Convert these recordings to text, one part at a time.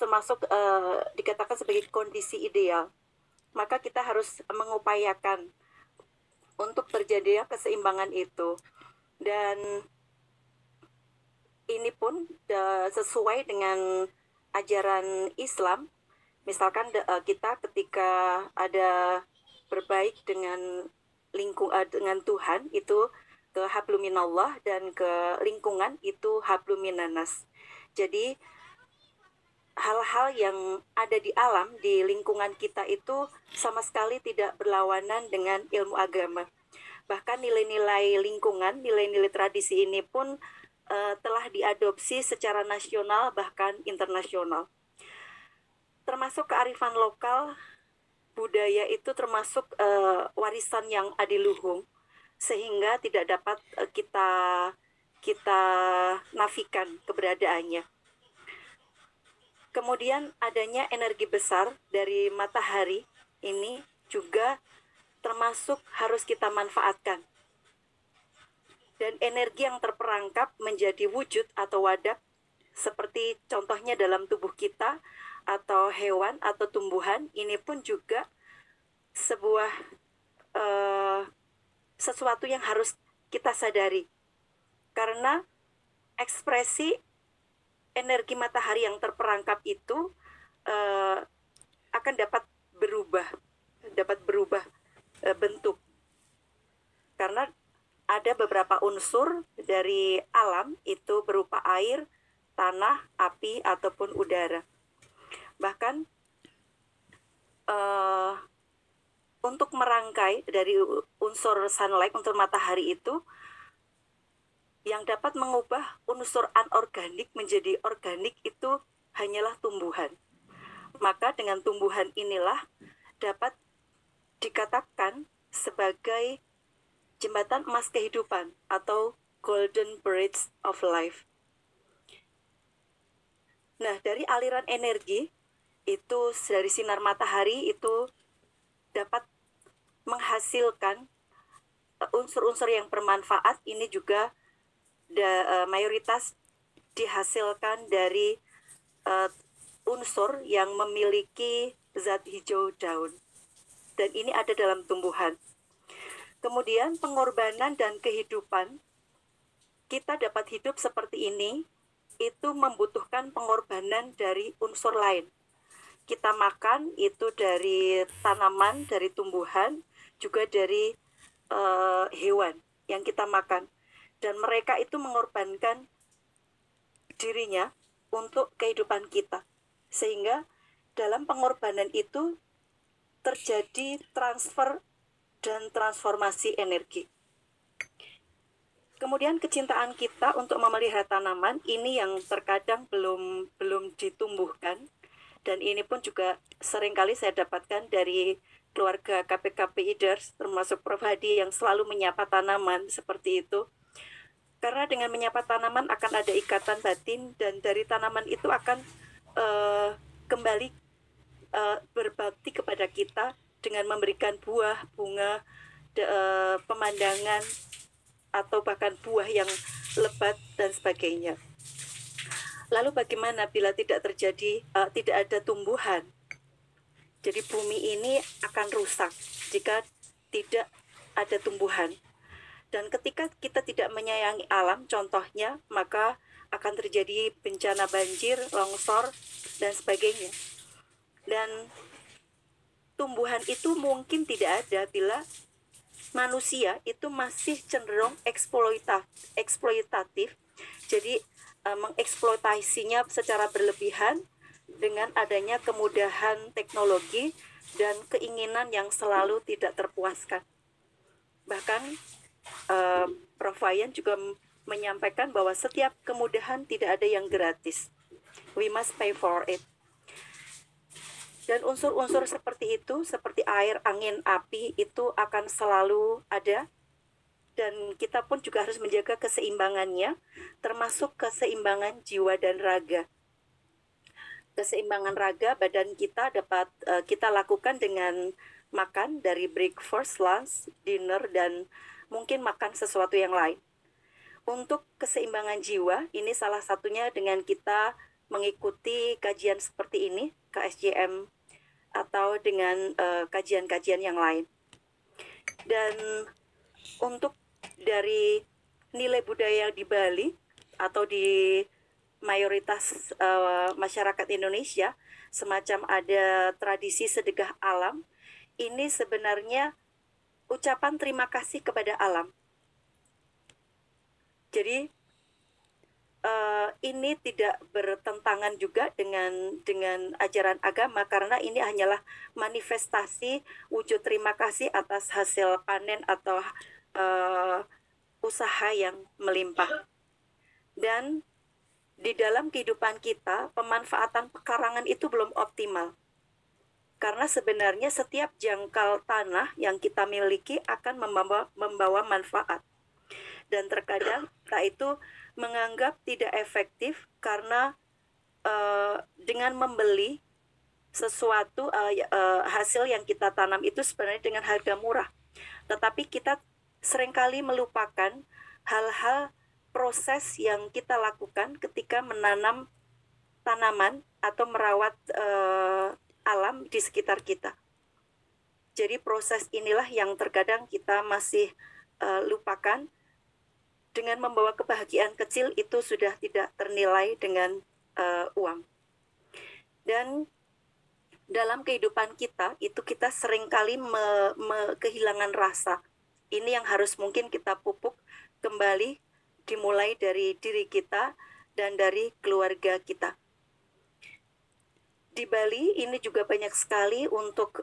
termasuk dikatakan sebagai kondisi ideal. Maka kita harus mengupayakan untuk terjadinya keseimbangan itu. Dan ini pun sesuai dengan ajaran Islam. Misalkan kita ketika ada berbaik dengan dengan Tuhan itu ke habluminallah, dan ke lingkungan itu habluminanas. Jadi hal-hal yang ada di alam, di lingkungan kita itu sama sekali tidak berlawanan dengan ilmu agama. Bahkan nilai-nilai lingkungan, nilai-nilai tradisi ini pun telah diadopsi secara nasional bahkan internasional. Termasuk kearifan lokal, budaya itu termasuk warisan yang adiluhung, sehingga tidak dapat kita nafikan keberadaannya. Kemudian adanya energi besar dari matahari ini juga termasuk harus kita manfaatkan. Dan energi yang terperangkap menjadi wujud atau wadah, seperti contohnya dalam tubuh kita atau hewan atau tumbuhan, ini pun juga sebuah sesuatu yang harus kita sadari. Karena ekspresi energi matahari yang terperangkap itu akan dapat berubah bentuk. Karena ada beberapa unsur dari alam itu berupa air, tanah, api, ataupun udara. Bahkan untuk merangkai dari unsur sunlight, unsur matahari itu, yang dapat mengubah unsur anorganik menjadi organik itu hanyalah tumbuhan. Maka dengan tumbuhan inilah dapat dikatakan sebagai jembatan emas kehidupan atau golden bridge of life. Nah, dari aliran energi itu, dari sinar matahari itu dapat menghasilkan unsur-unsur yang bermanfaat. Ini juga mayoritas dihasilkan dari unsur yang memiliki zat hijau daun, dan ini ada dalam tumbuhan. Kemudian pengorbanan dan kehidupan, kita dapat hidup seperti ini itu membutuhkan pengorbanan dari unsur lain. Kita makan itu dari tanaman, dari tumbuhan, juga dari hewan yang kita makan. Dan mereka itu mengorbankan dirinya untuk kehidupan kita. Sehingga dalam pengorbanan itu terjadi transfer dan transformasi energi. Kemudian kecintaan kita untuk memelihara tanaman ini yang terkadang belum ditumbuhkan. Dan ini pun juga seringkali saya dapatkan dari keluarga KPK Leaders, termasuk Prof. Hadi yang selalu menyapa tanaman seperti itu. Karena dengan menyapa tanaman akan ada ikatan batin, dan dari tanaman itu akan kembali berbakti kepada kita dengan memberikan buah, bunga, pemandangan, atau bahkan buah yang lebat dan sebagainya. Lalu bagaimana bila tidak terjadi, tidak ada tumbuhan? Jadi bumi ini akan rusak jika tidak ada tumbuhan. Dan ketika kita tidak menyayangi alam, contohnya, maka akan terjadi bencana banjir, longsor, dan sebagainya. Dan tumbuhan itu mungkin tidak ada bila manusia itu masih cenderung eksploitatif. Jadi mengeksploitasinya secara berlebihan dengan adanya kemudahan teknologi dan keinginan yang selalu tidak terpuaskan. Bahkan Prof. Wayan juga menyampaikan bahwa setiap kemudahan tidak ada yang gratis. We must pay for it. Dan unsur-unsur seperti itu, seperti air, angin, api, itu akan selalu ada. Dan kita pun juga harus menjaga keseimbangannya, termasuk keseimbangan jiwa dan raga. Keseimbangan raga badan kita dapat kita lakukan dengan makan dari breakfast, lunch, dinner, dan mungkin makan sesuatu yang lain. Untuk keseimbangan jiwa, ini salah satunya dengan kita mengikuti kajian seperti ini, KSJM atau dengan kajian-kajian yang lain. Dan untuk dari nilai budaya di Bali atau di mayoritas masyarakat Indonesia, semacam ada tradisi sedekah alam, ini sebenarnya ucapan terima kasih kepada alam. Jadi ini tidak bertentangan juga dengan ajaran agama, karena ini hanyalah manifestasi wujud terima kasih atas hasil panen atau usaha yang melimpah. Dan di dalam kehidupan kita, pemanfaatan pekarangan itu belum optimal. Karena sebenarnya setiap jangkal tanah yang kita miliki akan membawa manfaat. Dan terkadang kita itu menganggap tidak efektif karena dengan membeli sesuatu hasil yang kita tanam itu sebenarnya dengan harga murah. Tetapi kita seringkali melupakan hal-hal proses yang kita lakukan ketika menanam tanaman atau merawat alam di sekitar kita. Jadi proses inilah yang terkadang kita masih lupakan. Dengan membawa kebahagiaan kecil itu sudah tidak ternilai dengan uang. Dan dalam kehidupan kita itu kita seringkali kehilangan rasa. Ini yang harus mungkin kita pupuk kembali, dimulai dari diri kita dan dari keluarga kita. Di Bali ini juga banyak sekali untuk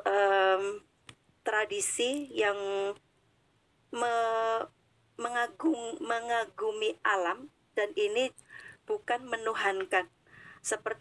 tradisi yang mengagumi alam, dan ini bukan menuhankan. Seperti